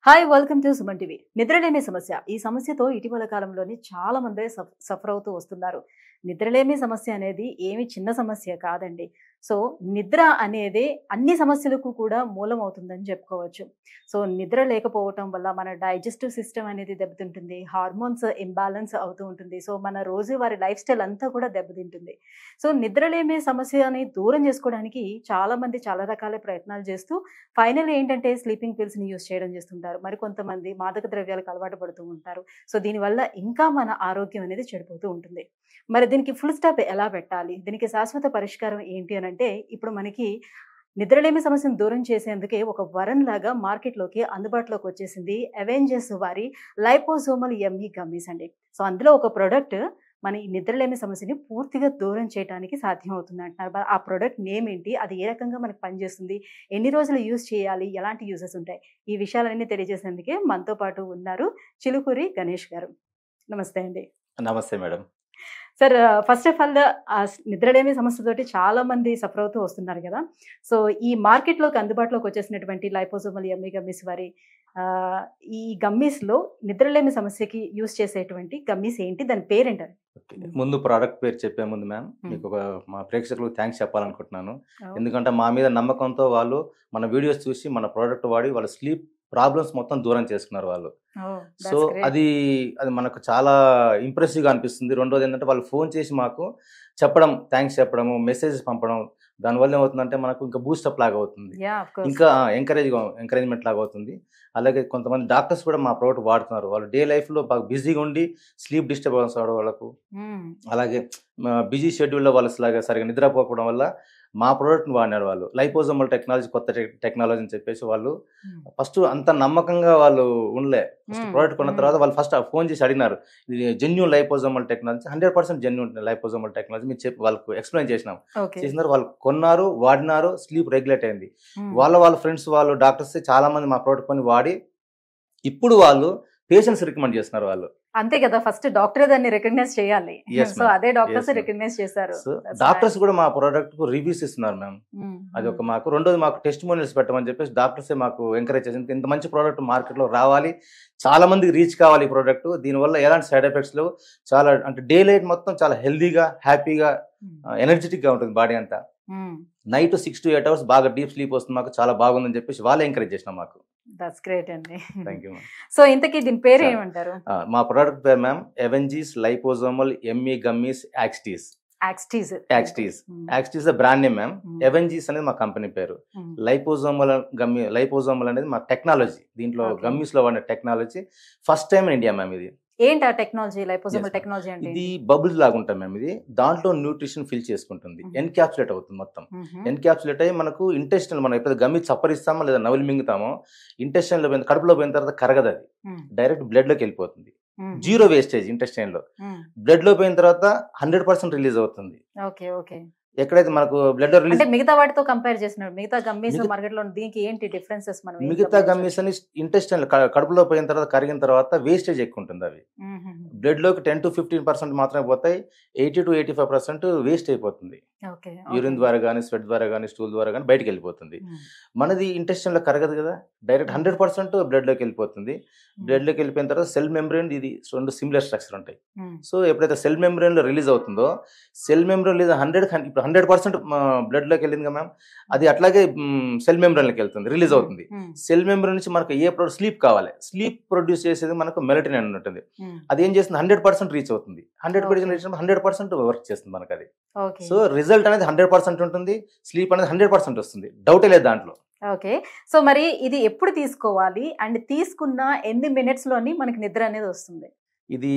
Hi welcome to Suman TV. నిద్రలేమి సమస్య. ఈ సమస్యతో ఇటీవల కాలంలోని చాలా మంది సఫర్ అవుతూ వస్తున్నారు. నిద్రలేమి సమస్య అనేది ఏమి చిన్న సమస్య కాదండి. సో నిద్ర అనేది అన్ని సమస్యలకు కూడా మూలం అవుతుందని చెప్పుకోవచ్చు. సో నిద్ర లేకపోవటం వల్ల మన డైజెస్టివ్ సిస్టమ్ అనేది దెబ్బతింటుంది. హార్మోన్స్ ఇంబాలెన్స్ అవుతూ ఉంటుంది. సో మన రోజువారీ లైఫ్ స్టైల్ అంతా కూడా దెబ్బతింటుంది. సో నిద్రలేమి సమస్యని దూరం చేసుకోవడానికి చాలా మంది చాలా రకాల ప్రయత్నాలు చేస్తూ ఫైనల్ ఏంటంటే స్లీపింగ్ పిల్స్‌ని యూజ్ చేయడం చేస్తుంటారు. మరికొంతమంది మాదక ద్రవ్యాలకు అలవాటు పడుతూ ఉంటారు. సో దీనివల్ల ఇంకా మన ఆరోగ్యం అనేది చెడిపోతూ ఉంటుంది. మరి దీనికి ఫుల్ స్టాప్ ఎలా పెట్టాలి? దీనికి శాశ్వత పరిష్కారం ఏంటి అనంటే ఇప్పుడు మనకి నిద్రలేమి సమస్యను దూరం చేసేందుకే ఒక వరంలాగా మార్కెట్‌లోకి అందుబాటులోకి వచ్చేసింది అవెంజర్స్ వారి లైపోసోమల్ యమ్మీ గమ్మీస్ అండి. సో అందులో ఒక ప్రొడక్ట్ మన ఈ నిద్రలేమి సమస్యని పూర్తిగా దూరం చేయడానికి సాధ్యం అవుతుంది అంటున్నారు. ఆ ప్రొడక్ట్ నేమ్ ఏంటి? అది ఏ రకంగా మనకు పనిచేస్తుంది? ఎన్ని రోజులు యూజ్ చేయాలి? ఎలాంటి యూజెస్ ఉంటాయి? ఈ విషయాలన్నీ తెలియజేసేందుకే మనతో పాటు ఉన్నారు చిలుకూరి గణేష్ గారు. నమస్తే అండి. నమస్తే madam. Sir, first of all నిద్రలేమి సమస్యతోటి చాలా మంది సఫర్ అవుతూ వస్తున్నారు కదా! సో ఈ మార్కెట్‌లోకి అందుబాటులోకి వచ్చేసినటువంటి లైపోసోమల్ యమ్మీ గమ్మీస్ వారి ఈ గమ్మీస్‌లో నిద్రలేమి సమస్యకి యూజ్ చేసేటువంటి గమ్మీస్ ఏంటి? దాని పేరేంటది? ముందు ప్రోడక్ట్ పేరు చెప్పే ముందు మ్యామ్ మీకు మా ప్రేక్షకులకు థ్యాంక్స్ చెప్పాలనుకుంటున్నాను. ఎందుకంటే మా మీద నమ్మకంతో వాళ్ళు మన వీడియోస్ చూసి మన ప్రోడక్ట్ వాడి వాళ్ళ స్లీప్ ప్రాబ్లమ్స్ మొత్తం దూరం చేసుకున్నారు వాళ్ళు. సో అది మనకు చాలా ఇంప్రెసివ్గా అనిపిస్తుంది. రెండోది ఏంటంటే వాళ్ళు ఫోన్ చేసి మాకు చెప్పడం, థ్యాంక్స్ చెప్పడము, మెసేజెస్ పంపడం, దానివల్ల ఏమవుతుందంటే మనకు ఇంకా బూస్టప్ లాగా అవుతుంది, ఇంకా ఎంకరేజ్మెంట్ లాగా అవుతుంది. అలాగే కొంతమంది డాక్టర్స్ కూడా మా ప్రోడక్ట్ వాడుతున్నారు. వాళ్ళు డే లైఫ్లో బాగా బిజీగా ఉండి స్లీప్ డిస్టర్బెన్స్ అవడం వాళ్ళకు, అలాగే బిజీ షెడ్యూల్లో వాళ్ళు సరిగా నిద్రపోకపోవడం వల్ల మా ప్రోడక్ట్ని వాడినారు వాళ్ళు. లైపోజోమల్ టెక్నాలజీ కొత్త టెక్నాలజీ అని చెప్పేసి వాళ్ళు ఫస్ట్ అంత నమ్మకంగా వాళ్ళు ఉండలే. ఫస్ట్ ప్రోడక్ట్ కొన్న తర్వాత వాళ్ళు ఫస్ట్ ఫోన్ చేసి అడిగినారు, ఇది genuine liposomal technology, 100% genuine liposomal technology మీరు చెప్పి వాళ్ళకు ఎక్స్ప్లెయిన్ చేసినాం. చేసినారు, వాళ్ళు కొన్నారు, వాడినారు, స్లీప్ రెగ్యులేట్ అయింది. వాళ్ళ ఫ్రెండ్స్ వాళ్ళు డాక్టర్స్ చాలా మంది మా ప్రోడక్ట్ కొని వాడి ఇప్పుడు వాళ్ళు పేషెంట్స్ రికమెండ్ చేస్తున్నారు వాళ్ళు. అంతే కదా, ఫస్ట్ డాక్టర్ దాన్ని రికగ్నైజ్ చేయాలి. సో అదే డాక్టర్స్ రికగ్నైజ్ చేశారు. డాక్టర్స్ కూడా మా ప్రోడక్ట్ కు రివ్యూస్ ఇస్తున్నారు మ్యామ్. అది ఒక మాకు. రెండోది మాకు టెస్టిమోనియల్స్ పెట్టమని చెప్పేసి డాక్టర్స్ మాకు ఎంకరేజ్ చేసింది. ఇంత మంచి ప్రోడక్ట్ మార్కెట్ లో రావాలి, చాలా మందికి రీచ్ కావాలి ఈ ప్రోడక్ట్. దీనివల్ల ఎలాంటి సైడ్ ఎఫెక్ట్స్ లేవు. చాలా అంటే డే లైట్ మొత్తం చాలా హెల్దీగా, హ్యాపీగా, ఎనర్జెటిక్ గా ఉంటుంది బాడీ అంతా. నైట్ 6 to 8 hours బాగా డీప్ స్లీప్ వస్తుంది, మాకు చాలా బాగుందని చెప్పేసి వాళ్ళే ఎంకరేజ్ చేసినాం మాకు. దట్స్ గ్రేట్ అండి. Thank you ma'am. సో ఇంతకీ దీని పేరు ఏమంటారు? మా ప్రోడక్ట్ పేరు మ్యామ్ అవెంజీస్ లైపోజోమల్ యమ్మీ గమ్మీస్ యాక్స్టీస్. యాక్స్టీస్ బ్రాండ్ నేమ్ మ్యామ్. అవెంజీస్ అనేది మా కంపెనీ పేరు. లైపోజోమల్ అనేది మా టెక్నాలజీ. దీంట్లో గమ్మీస్ లో వాడిన technology first time in India ma'am. ఇది ఏంటి ఆ టెక్నాలజీ? లైపోజోమల్ టెక్నాలజీ అంటే ఇది బబుల్స్ లాగా ఉంటుంది మ్యామ్. ఇది దాంట్లో న్యూట్రిషన్ ఫిల్ చేసుకుంటుంది, ఎన్క్యాప్సులేట్ అవుతుంది మొత్తం. ఎన్క్యాప్సులేట్ అయ్యి మనకు ఇంటెస్టైన్, మనం ఎప్పుడు గమ్మి చప్పరిస్తామో లేదా నవలి మింగుతామో, ఇంటెస్టైన్ లో పోయిన కడుపులో పోయిన తర్వాత కరగదు, అది డైరెక్ట్ బ్లడ్ లోకి వెళ్ళిపోతుంది. జీరో వేస్టేజ్ ఇంటెస్టైన్ లో. బ్లడ్ లో పోయిన తర్వాత 100% రిలీజ్ అవుతుంది. ఎక్కడైతే మనకు బ్లడ్ రిలీజ్, మిగతా వాటితో కంపేర్ చేసినప్పుడు మిగతా గమ్మీస్ మార్కెట్ లో దీనికి ఏంటి డిఫరెన్సెస్? మిగతా గమ్మీస్ అని ఇంటెస్టైన్ కడుపులో పోయిన తర్వాత కరిగిన తర్వాత వేస్టేజ్ ఎక్కువ ఉంటుంది. అవి బ్లడ్ లోకి 10 to 15% మాత్రమే పోతాయి. 80 to 85% వేస్ట్ అయిపోతుంది. యూరిన్ ద్వారా కానీ, స్వెట్ ద్వారా కానీ, స్టూల్ ద్వారా కానీ బయటకు వెళ్ళిపోతుంది. మనది ఇంటెస్టైన్ లో కరగదు కదా, డైరెక్ట్ 100% బ్లడ్ లోకి వెళ్ళిపోతుంది. బ్లడ్ లోకి వెళ్ళిపోయిన తర్వాత సెల్ మెంబ్రెయిన్, ఇది రెండు సిమిలర్ స్ట్రక్చర్ ఉంటాయి. సో ఎప్పుడైతే సెల్ మెంబ్రెయిన్ లో రిలీజ్ అవుతుందో, సెల్ మెంబ్రెయిన్ రిలీజ్ 100% బ్లడ్ లోకి వెళ్ళింది కదా మ్యామ్, అది అట్లాగే సెల్ మెంబ్రెయిన్ లోకి వెళ్తుంది, రిలీజ్ అవుతుంది. సెల్ మెంబ్రెయిన్ నుంచి మనకు ఏ ప్రొడ్యూస్, స్లీప్ కావాలి, స్లీప్ ప్రొడ్యూస్ చేసేది మనకు మెలటోనిన్ అని ఉంటుంది. అది ఏం చేస్తుంది, 100% రీచ్ అవుతుంది. 100% వర్క్ చేస్తుంది మనకు అది. సో రిజల్ట్ అనేది 100% ఉంటుంది, స్లీప్ అనేది 100% వస్తుంది, డౌటే లేదు దాంట్లో. ఓకే. సో మరి ఇది ఎప్పుడు తీసుకోవాలి అండ్ తీసుకున్న ఎన్ని మినిట్స్ లోని మనకి నిద్ర అనేది వస్తుంది? ఇది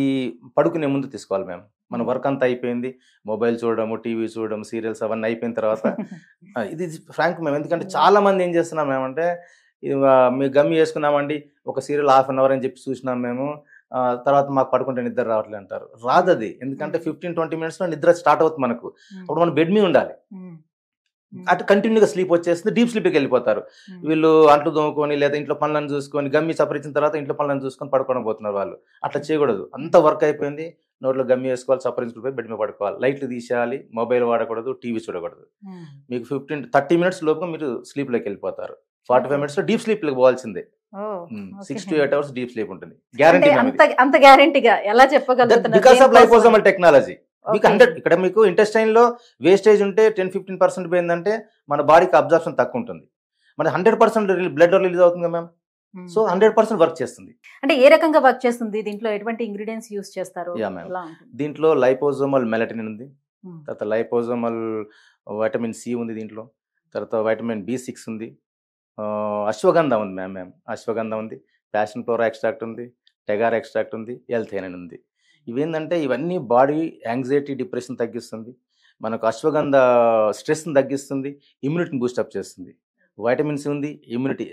పడుకునే ముందు తీసుకోవాలి మ్యామ్. మన వర్క్ అంతా అయిపోయింది, మొబైల్ చూడడము, టీవీ చూడడం, సీరియల్స్ అవన్నీ అయిపోయిన తర్వాత ఇది ఫ్రాంక్ మ్యామ్. ఎందుకంటే చాలా మంది ఏం చేస్తున్నాం మేమంటే, ఇది మేము గమ్మి వేసుకున్నామండి, ఒక సీరియల్ 1/2 hour అని చెప్పి చూసినాం మేము, తర్వాత మాకు పడుకుంటే నిద్ర రావట్లేదు అంటారు. రాదు అది. ఎందుకంటే 15-20 minutes లో నిద్ర స్టార్ట్ అవుతుంది మనకు. అప్పుడు మనం బెడ్ మీద ఉండాలి. అటు కంటిన్యూగా స్లీప్ వచ్చేస్తుంది, డీప్ స్లీప్కి వెళ్ళిపోతారు. వీళ్ళు అంట్లు దోముకొని లేదా ఇంట్లో పనులను చూసుకొని, గమ్మి సపరించిన తర్వాత ఇంట్లో పనులను చూసుకొని పడుకోవడం పోతున్నారు వాళ్ళు. అట్లా చేయకూడదు. అంత వర్క్ అయిపోయింది, నోట్లో గమ్మి వేసుకోవాలి, సపరించుకుని బెడ్ మీద పడుకోవాలి, లైట్లు తీసేయాలి, మొబైల్ వాడకూడదు, టీవీ చూడకూడదు. మీకు 15-30 minutes లోపు మీరు స్లీప్లోకి వెళ్ళిపోతారు. 45 minutes లో డీప్ స్లీప్ పోవాల్సిందే. ఓ 6 to okay 8 hours deep sleep ఉంటుంది, అంటే గ్యారంటీ అంత గ్యారెంటీగా ఎలా చెప్పగలుగుతున్నారు బికాస్ ఆఫ్ దేనికోసం అని? Liposomal technology. మీకు ఓకే 100 ఇక్కడ మీకు ఇంటెస్టైన్ లో వేస్టేజ్ ఉంటే 10-15% పోయిందంటే మన బాడీకి అబ్జర్ప్షన్ తక్కువ ఉంటుంది, మన 100% బ్లడ్ రిలీజ్ అవుతుంది మ్యామ్. సో 100% వర్క్ చేస్తుంది. అంటే ఏ రకంగా వర్క్ చేస్తుంది, దీంట్లో ఎటువంటి ఇంగ్రీడియంట్స్ యూస్ చేస్తారు, యా మ్యామ్. ఎలా ఉంటుంది? దీంట్లో లైపోజోమల్ మెలటిన్ ఉంది, మ్మ్. తర్వాత లైపోజోమల్ వైటమిన్ సి ఉంది, దీంట్లో తర్వాత వైటమిన్ B6 ఉంది, అశ్వగంధ ఉంది మ్యామ్, అశ్వగంధ ఉంది, ప్యాషన్ ఫ్లోరా ఎక్స్ట్రాక్ట్ ఉంది, టెగార్ ఎక్స్ట్రాక్ట్ ఉంది, ఎల్థైనిన్ ఉంది. ఇవేంటంటే ఇవన్నీ బాడీ యాంగ్జైటీ డిప్రెషన్ తగ్గిస్తుంది, మనకు అశ్వగంధ స్ట్రెస్ని తగ్గిస్తుంది, ఇమ్యూనిటీని బూస్టప్ చేస్తుంది. వైటమిన్ సి ఉంది, ఇమ్యూనిటీ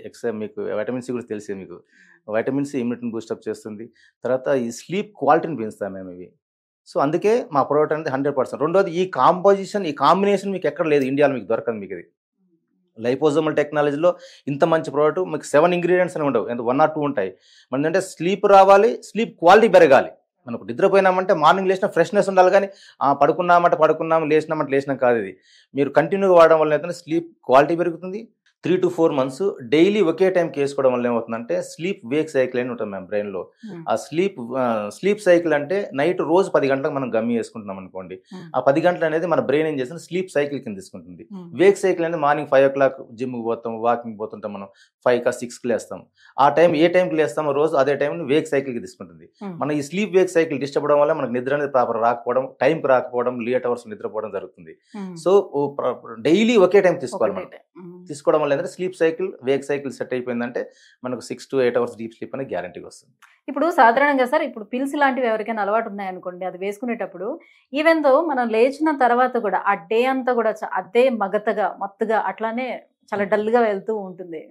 మీకు వైటమిన్ సి గురించి తెలిసింది మీకు, వైటమిన్ సి ఇమ్యూనిటీని బూస్టప్ చేస్తుంది. తర్వాత ఈ స్లీప్ క్వాలిటీని పెంచుతాం మేము ఇవి. సో అందుకే మా ప్రోడక్ట్ అనేది 100%. రెండోది ఈ కాంపోజిషన్, ఈ కాంబినేషన్ మీకు ఎక్కడ లేదు, ఇండియాలో మీకు దొరకదు మీకు ఇది. లైపోజోమల్ టెక్నాలజీలో ఇంత మంచి ప్రోడక్ట్ మీకు 7 ఇంగ్రీడియంట్స్ అని ఉండవు, 1 or 2 ఉంటాయి. మనదంటే స్లీప్ రావాలి, స్లీప్ క్వాలిటీ పెరగాలి. మనకు నిద్రపోయినామంటే మార్నింగ్ లేచిన ఫ్రెష్నెస్ ఉండాలి, కానీ పడుకున్నామంటే పడుకున్నాము, లేచినామంటే లేచినాం కాదు. ఇది మీరు కంటిన్యూగా వాడడం వల్ల ఏంటంటే స్లీప్ క్వాలిటీ పెరుగుతుంది. 3 to 4 months డైలీ ఒకే టైంకి వేసుకోవడం వల్ల ఏమవుతుందంటే స్లీప్ వేక్ సైకిల్ అని ఉంటుంది మ్యామ్ బ్రెయిన్లో. ఆ స్లీప్ సైకిల్ అంటే నైట్ రోజు 10 గంటలకు మనం గమ్మి వేసుకుంటున్నాం అనుకోండి, ఆ 10 గంటలు అనేది మన బ్రెయిన్ ఏం చేస్తుంది, స్లీప్ సైకిల్ కింద తీసుకుంటుంది. వేక్ సైకిల్ అనేది మార్నింగ్ 5 o'clock జిమ్కి పోతాం, వాకింగ్ పోతుంటాం, మనం 5-6కి లేస్తాం. ఆ టైం ఏ టైంకి లేస్తామో రోజు అదే టైంని వేక్ సైకిల్కి తీసుకుంటుంది. మన ఈ స్లీప్ వేక్ సైకిల్ డిస్టర్బ్ అవ్వడం వల్ల మనకు నిద్ర అనేది ప్రాపర్ రాకపోవడం, టైంకి రాకపోవడం, లేట్ అవర్స్ నిద్రపోవడం జరుగుతుంది. సో డైలీ ఒకే టైం తీసుకోవాలి మనం. తీసుకోవడం వల్ల ఏంటంటే sleep cycle Wake cycle set అయిపోయిందంటే మనకు 6 to 8 hours డీప్ స్లీప్ అనేది గ్యారంటీగా వస్తుంది. ఇప్పుడు సాధారణంగా సార్, ఇప్పుడు పిల్స్ లాంటివి ఎవరికైనా అలవాటు ఉన్నాయనుకోండి, అది వేసుకునేటప్పుడు ఈవెన్ దో మనం లేచిన తర్వాత కూడా ఆ డే అంతా కూడా అదే మత్తుగా అట్లానే చాలా డల్ గా వెళ్తూ ఉంటుంది.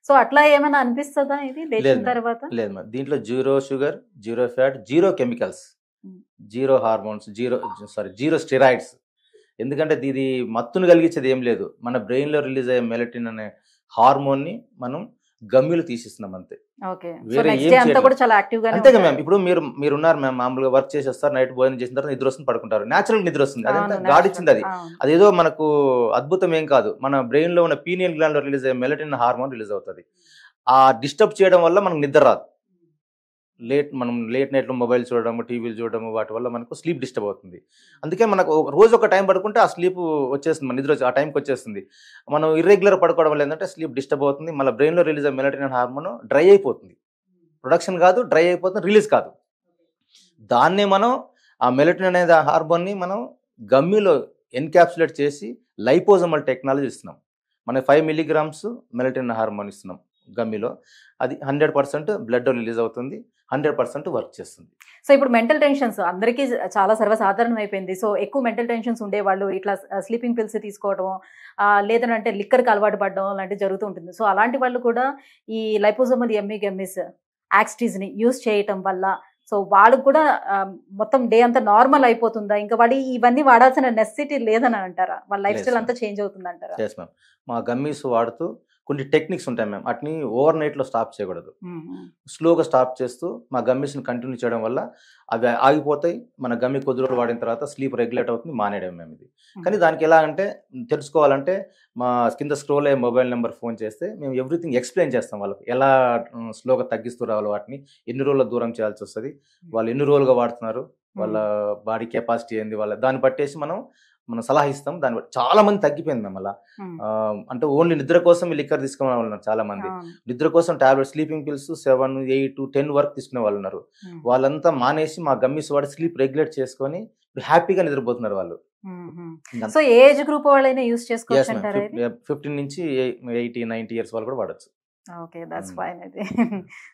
సో అట్లా ఏమైనా అనిపిస్తుందా ఇది లేచిన తర్వాత? లేదు మ్యామ్, దీంట్లో 0 sugar, 0 fat, 0 chemicals, 0 hormones, 0 steroids. ఎందుకంటే ఇది మత్తును కలిగించేది ఏం లేదు, మన బ్రెయిన్లో రిలీజ్ అయ్యే మెలటిన్ అనే హార్మోన్ని మనం గమ్యులు తీసిస్తున్నాం అంతే. అంతేగా మ్యామ్. ఇప్పుడు మీరు ఉన్నారు మ్యామ్, మామూలుగా వర్క్ చేసి వస్తారు, నైట్ భోజనం చేసిన తర్వాత నిద్ర వస్తుంది, పడుకుంటారు, న్యాచురల్ నిద్ర వస్తుంది, అదంతా గాడ్ ఇచ్చింది. అదేదో మనకు అద్భుతం ఏం కాదు, మన బ్రెయిన్ లో ఉన్న పీనియల్ గ్లాండ్ లో రిలీజ్ అయ్యే మెలటిన్ హార్మోన్ రిలీజ్ అవుతుంది. ఆ డిస్టర్బ్ చేయడం వల్ల మనకు నిద్ర రాదు. మనం లేట్ నైట్లో మొబైల్ చూడడము, టీవీలు చూడడము, వాటి వల్ల మనకు స్లీప్ డిస్టర్బ్ అవుతుంది. అందుకే మనకు రోజు ఒక టైం పడుకుంటే ఆ స్లీప్ వచ్చేస్తుంది, మన నిద్ర ఆ టైంకి వచ్చేస్తుంది. మనం ఇర్రెగ్యులర్ పడుకోవడం వల్ల ఏంటంటే స్లీప్ డిస్టర్బ్ అవుతుంది, మళ్ళీ బ్రెయిన్లో రిలీజ్ అయ్యే మెలటిన్ హార్మోన్ డ్రై అయిపోతుంది, ప్రొడక్షన్ కాదు, డ్రై అయిపోతుంది, రిలీజ్ కాదు. దాన్నే మనం ఆ మెలటిన్ అనేది ఆ హార్మోన్ని మనం గమ్మిలో ఎన్క్యాప్సులేట్ చేసి లైపోజోమల్ టెక్నాలజీ ఇస్తున్నాం. మనం 5 milligrams మెలటిన్ హార్మోన్ ఇస్తున్నాం గమ్మిలో, అది 100% బ్లడ్ రిలీజ్ అవుతుంది, 100% వర్క్ చేస్తుంది. సో ఇప్పుడు మెంటల్ టెన్షన్స్ అందరికీ చాలా సర్వసాధారణం అయిపోయింది. సో ఎక్కువ మెంటల్ టెన్షన్స్ ఉండేవాళ్ళు ఇట్లా స్లీపింగ్ పిల్స్ తీసుకోవడం, లేదంటే లిక్కర్కి అలవాటు పడడం లాంటివి జరుగుతూ ఉంటుంది. సో అలాంటి వాళ్ళు కూడా ఈ లైపోజోమల్ ఎమ్మీ గమ్మీస్ యాక్స్టీజ్ని యూస్ చేయటం వల్ల సో వాళ్ళకు కూడా మొత్తం డే అంతా నార్మల్ అయిపోతుందా, ఇంకా వాడి ఇవన్నీ వాడాల్సిన నెసెసిటీ లేదని అంటారా, వాళ్ళ లైఫ్ స్టైల్ అంతా చేంజ్ అవుతుంది అంటారా? ఎస్ మ్యామ్, మా గమ్మీస్ వాడుతూ కొన్ని టెక్నిక్స్ ఉంటాయి మ్యామ్, వాటిని ఓవర్ నైట్లో స్టాప్ చేయకూడదు, స్లోగా స్టాప్ చేస్తూ మా గమ్మీస్ని కంటిన్యూ చేయడం వల్ల అవి ఆగిపోతాయి. మన గమ్మి కొద్ది రోజులు వాడిన తర్వాత స్లీప్ రెగ్యులేట్ అవుతుంది, మానేయడం మేము ఇది. కానీ దానికి ఎలా అంటే తెలుసుకోవాలంటే మా కింద స్క్రోల్ అయ్యే మొబైల్ నెంబర్ ఫోన్ చేస్తే మేము ఎవ్రీథింగ్ ఎక్స్ప్లెయిన్ చేస్తాం వాళ్ళకి, ఎలా స్లోగా తగ్గిస్తూ రావాలి, వాటిని ఎన్ని రోజుల దూరం చేయాల్సి వస్తుంది, వాళ్ళు ఎన్ని రోజులుగా వాడుతున్నారు, వాళ్ళ బాడీ కెపాసిటీ ఏంది, వాళ్ళ దాన్ని బట్టేసి మనం సలహా ఇస్తాం. దాన్ని బట్టి చాలా మంది తగ్గిపోయింది మేము అలా. అంటే ఓన్లీ నిద్ర కోసం లిక్కర్ తీసుకునే వాళ్ళు ఉన్నారు చాలా మంది, నిద్ర కోసం టాబ్లెట్ స్లీపింగ్ పిల్స్ 7, 8, 10 వరకు తీసుకునే వాళ్ళు ఉన్నారు. వాళ్ళంతా మానేసి మా గమ్మీస్ వాడి స్లీప్ రెగ్యులేట్ చేసుకొని హ్యాపీగా నిద్రపోతున్నారు వాళ్ళు. సో ఏజ్ గ్రూప్ వాళ్ళైనా యూస్ చేసుకోవచ్చు అంటారా? 15 నుంచి 80, 90 years వాళ్ళు కూడా వాడచ్చు. ఓకే, దట్స్ ఫైన్ అయితే.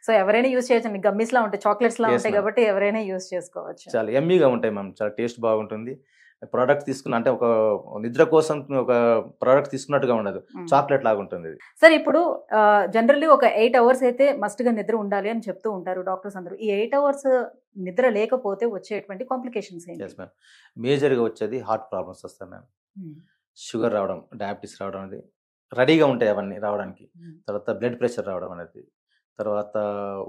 సో ఎవరైనా యూస్ చేయొచ్చు, గమ్మీస్ లా ఉంటాయి, చాక్లెట్స్ లా ఉంటాయి కాబట్టి ఎవరైనా యూస్ చేసుకోవచ్చు. చాలా ఎమ్మీగా ఉంటాయి మ్యామ్, చాలా టేస్ట్ బాగుంటుంది. ప్రోడక్ట్ తీసుకున్న అంటే ఒక నిద్ర కోసం ఒక ప్రోడక్ట్ తీసుకున్నట్టుగా ఉండదు, చాక్లెట్ లాగా ఉంటుంది. సార్ ఇప్పుడు జనరల్లీ ఒక 8 hours అయితే మస్ట్ గా నిద్ర ఉండాలి అని చెప్తూ ఉంటారు డాక్టర్స్ అందరూ. ఈ 8 hours నిద్ర లేకపోతే వచ్చేటువంటి కాంప్లికేషన్స్ ఏంటి? ఎస్ మ్యామ్, మేజర్గా వచ్చేది హార్ట్ ప్రాబ్లమ్స్ వస్తాయి మ్యామ్, షుగర్ రావడం, డయాబెటీస్ రావడం అనేది రెడీగా ఉంటాయి అవన్నీ రావడానికి. తర్వాత బ్లడ్ ప్రెషర్ రావడం అనేది, తర్వాత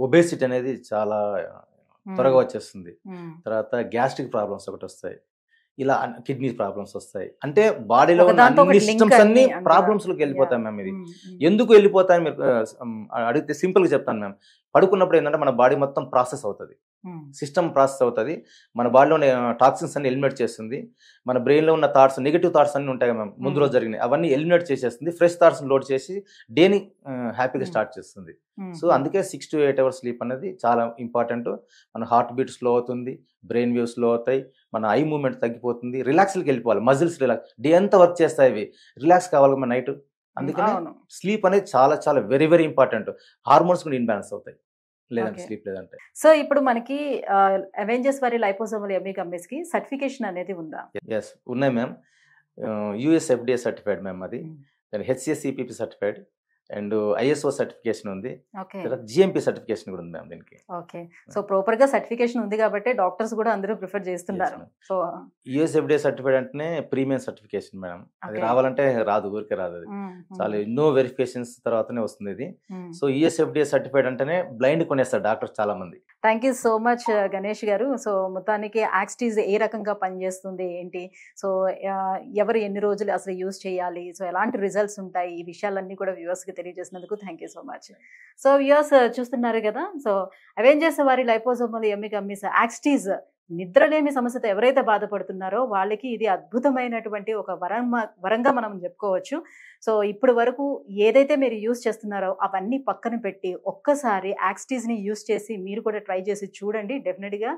ఒబేసిటీ అనేది చాలా త్వరగా వచ్చేస్తుంది. తర్వాత గ్యాస్ట్రిక్ ప్రాబ్లమ్స్ ఒకటి వస్తాయి. ఇలా కిడ్నీ ప్రాబ్లమ్స్ వస్తాయి. అంటే బాడీలో ఉన్న ఒకదాంతో అన్ని ఒకటి లింక్ సిస్టమ్స్ అన్ని అన్ని అందులో. ప్రాబ్లమ్స్లోకి వెళ్ళిపోతాయి Yeah. మ్యామ్. ఇది Mm. ఎందుకు వెళ్ళిపోతాయని మీరు అడిగితే సింపుల్గా చెప్తాను మ్యామ్. పడుకున్నప్పుడు ఏంటంటే మన బాడీ మొత్తం ప్రాసెస్ అవుతుంది, Mm. సిస్టమ్ ప్రాసెస్ అవుతుంది, మన బాడీలోని టాక్సిన్స్ అన్ని ఎలిమినేట్ చేస్తుంది, మన బ్రెయిన్లో ఉన్న థాట్స్ నెగిటివ్ థాట్స్ అన్ని ఉంటాయి మ్యామ్ ముందు రోజు జరిగినాయి, అవన్నీ ఎలిమినేట్ చేసేస్తుంది, ఫ్రెష్ థాట్స్ లోడ్ చేసి డేని హ్యాపీగా స్టార్ట్ చేస్తుంది. సో అందుకే 6 to 8 hours స్లీప్ అనేది చాలా ఇంపార్టెంట్. మన హార్ట్ బీట్ స్లో అవుతుంది, బ్రెయిన్ వేవ్స్ స్లో అవుతాయి, మన ఐ మూవ్మెంట్ తగ్గిపోతుంది, రిలాక్స్కి వెళ్ళిపోవాలి, మజిల్స్ రిలాక్స్. డే అంతా వర్క్ చేస్తాయి, ఇవి రిలాక్స్ కావాలి మన నైట్. అందుకనే అవును. స్లీప్ అనేది చాలా చాలా వెరీ వెరీ ఇంపార్టెంట్. హార్మోన్స్ కూడా ఇన్బ్యాలెన్స్ అవుతాయి లేదంటే Okay. స్లీప్ లేదంటే. సో ఇప్పుడు మనకి అవెంజర్స్ వారి లైపోసోమల్ ఎమ్మి గమ్మీస్ కి సర్టిఫికేషన్ అనేది ఉందా? ఎస్ ఉన్నాయి ma'am. US FDA certified ma'am అది, Mm. దాని హెచ్సిఎస్సిపిపి సర్టిఫైడ్ అండ్ ఐఎస్ఓ సర్టిఫికేషన్ ఉంది, ఓకే. తర్వాత జిఎంపి సర్టిఫికేషన్ కూడా ఉంది మ్యామ్ దీనికి. ఓకే. సో ప్రాపర్ గా సర్టిఫికేషన్ ఉంది కాబట్టి డాక్టర్స్ కూడా అందరూ ప్రిఫర్ చేస్తున్నారు. ma'am. So US FDA certified అంటేనే ప్రీమియం సర్టిఫికేషన్ మేడం. అది Okay. రావాలంటే రాదు, ఊరికే రాదు. అది చాలా ఎన్నో వెరిఫికేషన్స్ తర్వాతనే వస్తుంది ఇది. సో యుఎస్ ఎఫ్డిఏ సర్టిఫైడ్ అంటేనే బ్లైండ్ కొనేస్తారు డాక్టర్స్ చాలా మంది. Thank you so much Ganesh గారు. సో మొత్తానికి యాక్స్టీజ్ ఏ రకంగా పనిచేస్తుంది ఏంటి, సో ఎవరు ఎన్ని రోజులు అసలు యూజ్ చేయాలి, సో ఎలాంటి రిజల్ట్స్ ఉంటాయి, ఈ విషయాలన్నీ కూడా వ్యూవర్స్కి తెలియజేసినందుకు thank you so much. So viewers చూస్తున్నారు కదా, సో అవెంజర్స్ వారి లైపోసోమల్ ఎమ్మి గమ్మీస్ యాక్స్టీజ్ నిద్రలేమి సమస్యతో ఎవరైతే బాధపడుతున్నారో వాళ్ళకి ఇది అద్భుతమైనటువంటి ఒక వరంగా మనం చెప్పుకోవచ్చు. సో ఇప్పుడు వరకు ఏదైతే మీరు యూజ్ చేస్తున్నారో అవన్నీ పక్కన పెట్టి ఒక్కసారి యాక్స్టీజ్ని యూజ్ చేసి మీరు కూడా ట్రై చేసి చూడండి. డెఫినెట్గా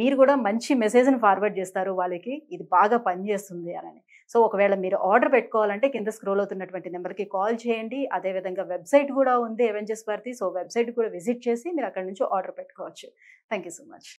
మీరు కూడా మంచి మెసేజ్ని ఫార్వర్డ్ చేస్తారు వాళ్ళకి, ఇది బాగా పనిచేస్తుంది అని. సో ఒకవేళ మీరు ఆర్డర్ పెట్టుకోవాలంటే కింద స్క్రోల్ అవుతున్నటువంటి నెంబర్కి కాల్ చేయండి. అదేవిధంగా వెబ్సైట్ కూడా ఉంది అవెంజర్స్ వారిది. సో వెబ్సైట్ కూడా విజిట్ చేసి మీరు అక్కడ నుంచి ఆర్డర్ పెట్టుకోవచ్చు. Thank you so much.